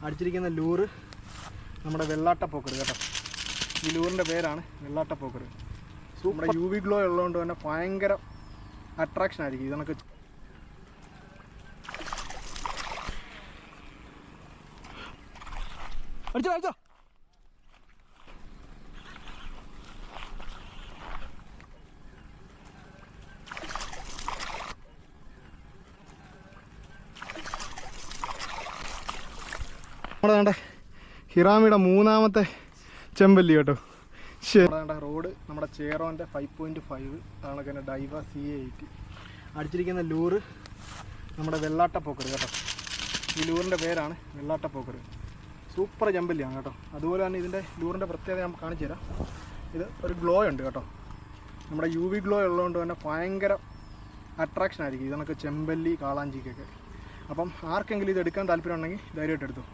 അടിച്ചിരിക്കുന്ന ലൂറ് നമ്മുടെ വെള്ളാട്ടപ്പോക്കർ കേട്ടോ. ഈ ലൂറിൻ്റെ പേരാണ് വെള്ളാട്ടപ്പോക്കർ. നമ്മുടെ UV ഗ്ലോ ഉള്ളതുകൊണ്ട് തന്നെ ഭയങ്കര അട്രാക്ഷൻ ആയിരിക്കും ഇതൊക്കെ. അടിച്ചോ അടിച്ചോ. നമ്മുടെ വേണ്ട ഹിറാമിയുടെ മൂന്നാമത്തെ ചെമ്പല്ലി കേട്ടോ. ശരി, റോഡ് നമ്മുടെ ചേറോൻ്റെ 5.5 അതാണ് തന്നെ ഡൈവ CA80. അടിച്ചിരിക്കുന്ന ലൂറ് നമ്മുടെ വെള്ളാട്ടപ്പോക്കർ കേട്ടോ. ഈ ലൂറിൻ്റെ പേരാണ് വെള്ളാട്ടപ്പോക്കർ. സൂപ്പർ ചെമ്പല്ലിയാണ് കേട്ടോ. അതുപോലെ തന്നെ ഇതിൻ്റെ ലൂറിൻ്റെ പ്രത്യേകത ഞാൻ കാണിച്ചു തരാം. ഇത് ഒരു ഗ്ലോ ഉണ്ട് കേട്ടോ. നമ്മുടെ UV ഗ്ലോ ഉള്ളതുകൊണ്ട് തന്നെ ഭയങ്കര അട്രാക്ഷൻ ആയിരിക്കും ഇതൊക്കെ ചെമ്പല്ലി കാളാഞ്ചിക്കൊക്കെ. അപ്പം ആർക്കെങ്കിലും ഇത് എടുക്കാൻ താല്പര്യം ഉണ്ടെങ്കിൽ ധൈര്യമായിട്ട് എടുത്തു.